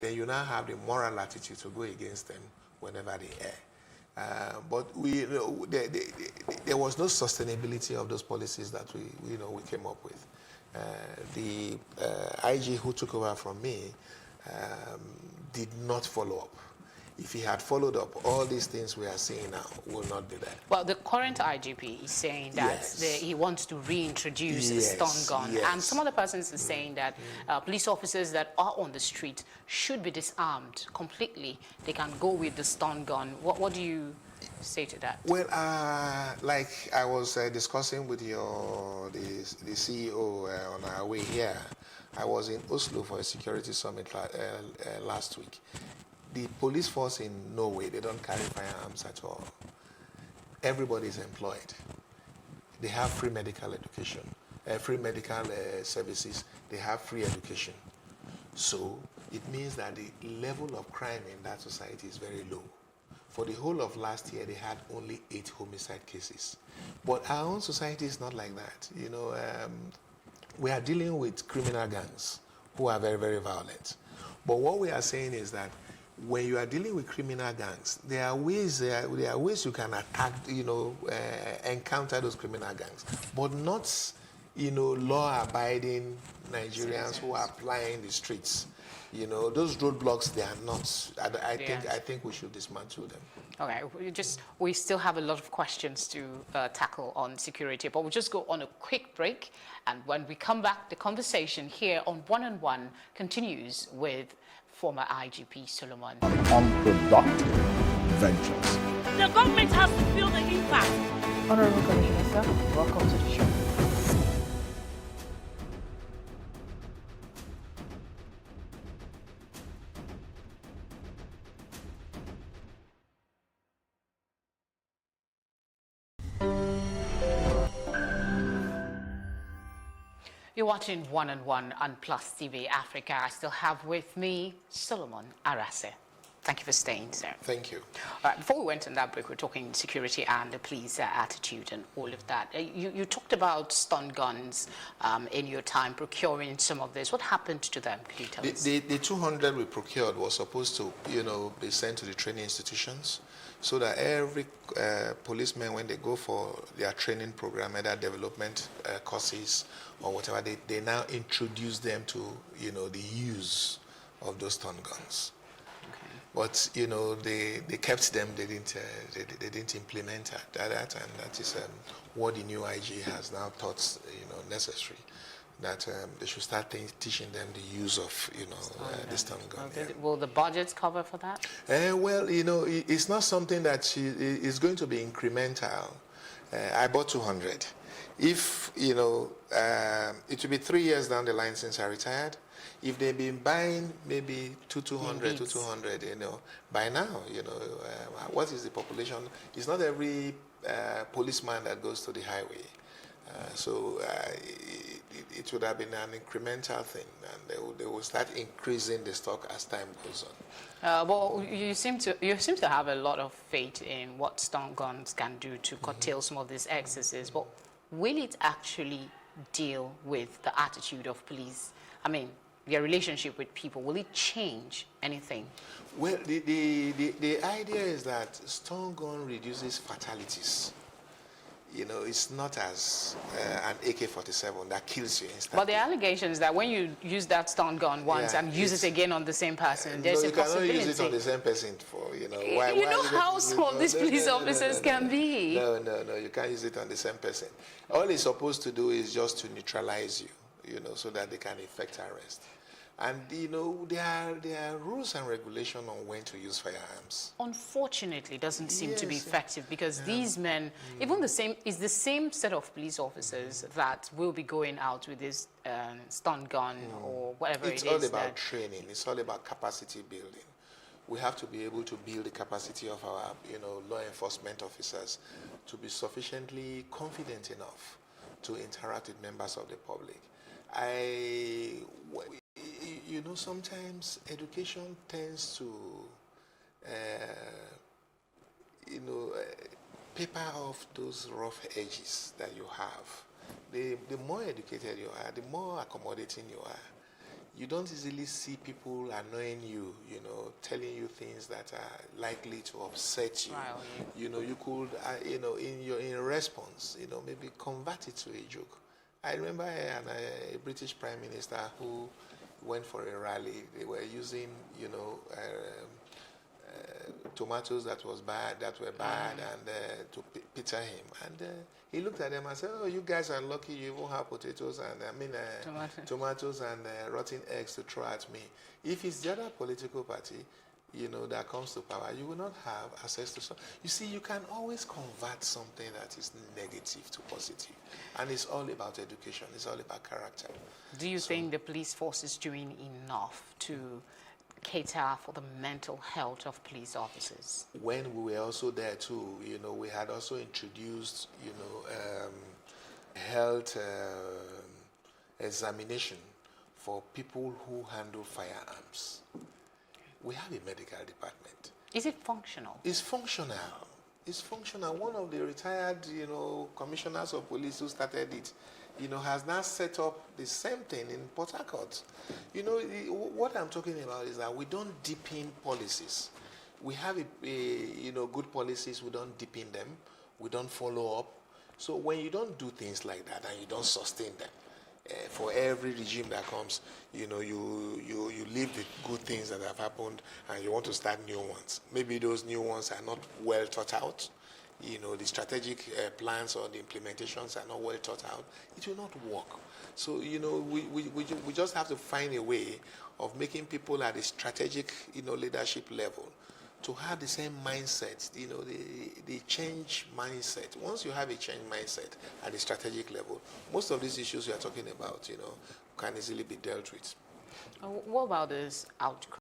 then you now have the moral attitude to go against them whenever they err. But there was no sustainability of those policies that we came up with. The IG who took over from me um, did not follow up. If he had followed up, all these things we are seeing now will not be there. Well, the current IGP is saying that Yes. he wants to reintroduce stun Yes, gun, and some yes. other persons are saying that police officers that are on the street should be disarmed completely. They can go with the stun gun. What do you say to that? Well, like I was discussing with the CEO on our way here, I was in Oslo for a security summit last week. The police force in Norway, they don't carry firearms at all. Everybody is employed. They have free medical education, free medical services. They have free education. So it means that the level of crime in that society is very low. For the whole of last year, they had only 8 homicide cases. But our own society is not like that. We are dealing with criminal gangs who are very, very violent. But what we are saying is that when you are dealing with criminal gangs, there are ways you can attack, encounter those criminal gangs, but not, law-abiding Nigerians who are plying the streets. Those roadblocks, they are not. I think we should dismantle them. Okay, we still have a lot of questions to tackle on security, but we'll just go on a quick break, and when we come back, the conversation here on One continues with former IGP Solomon. Unproductive ventures. The government has to feel the impact. Honorable Convener, sir, welcome to the show. You're watching One on Plus TV Africa. I still have with me Solomon Arase. Thank you for staying, sir. Thank you. All right, before we went on that break, we're talking security and the police attitude and all of that. You talked about stun guns in your time, procuring some of this. What happened to them? Could you tell us? The 200 we procured was supposed to, be sent to the training institutions so that every policeman, when they go for their training program, either development courses or whatever, they now introduce them to, the use of those stun guns. But they kept them. They didn't implement that, and that is what the new IG has now thought necessary. That they should start teaching them the use of the stun gun. Okay. Yeah. Will the budgets cover for that? Well, it's not something that is going to be incremental. I bought 200. If it will be 3 years down the line since I retired. If they've been buying maybe 200 to 200, by now, what is the population? It's not every policeman that goes to the highway. So it would have been an incremental thing, and they will start increasing the stock as time goes on. Well, you seem to have a lot of faith in what stun guns can do to curtail some of these excesses, but will it actually deal with the attitude of police? I mean, their relationship with people, will it change anything? Well, the idea is that stun gun reduces fatalities. It's not as an AK-47 that kills you instantly. But the allegation is that when you use that stun gun once and use it again on the same person, there's a possibility. You cannot use it on the same person for, why how some of these police officers can be. No, you can't use it on the same person. All it's supposed to do is just to neutralize you, so that they can effect arrest. And, there are rules and regulations on when to use firearms. Unfortunately, it doesn't seem to be effective because these men, even the same set of police officers that will be going out with this stun gun or whatever it's it is. It's all about training. It's all about capacity building. We have to be able to build the capacity of our, law enforcement officers to be sufficiently confident enough to interact with members of the public. Sometimes education tends to, paper off those rough edges that you have. The more educated you are, the more accommodating you are. you don't easily see people annoying you, you know, telling you things that are likely to upset you. Rile you. You know, you could, you know, in response, you know, maybe convert it to a joke. I remember a British Prime Minister who went for a rally. They were using, you know, tomatoes that were bad, and to picture him. And he looked at them and said, "Oh, you guys are lucky you even have potatoes and tomatoes and rotten eggs to throw at me. If it's the other political party, you know, that comes to power, you will not have access to some." You see, you can always convert something that is negative to positive, and it's all about education. It's all about character. Do you think the police force is doing enough to cater for the mental health of police officers? When we were also there too, you know, we had also introduced, you know, health examination for people who handle firearms. We have a medical department. Is it functional? It's functional. It's functional. One of the retired, you know, commissioners of police who started it, you know, has now set up the same thing in Port Harcourt. You know, what I'm talking about is that we don't deepen policies. We have, you know, good policies. We don't deepen them. We don't follow up. So when you don't do things like that and you don't sustain them, for every regime that comes, you know, you leave the good things that have happened and you want to start new ones. Maybe those new ones are not well thought out. You know, the strategic plans or the implementations are not well thought out. It will not work. So, you know, we just have to find a way of making people at the strategic, you know, leadership level to have the same mindset, you know, the change mindset. Once you have a change mindset at the strategic level, most of these issues we are talking about, you know, can easily be dealt with. What about this outcry?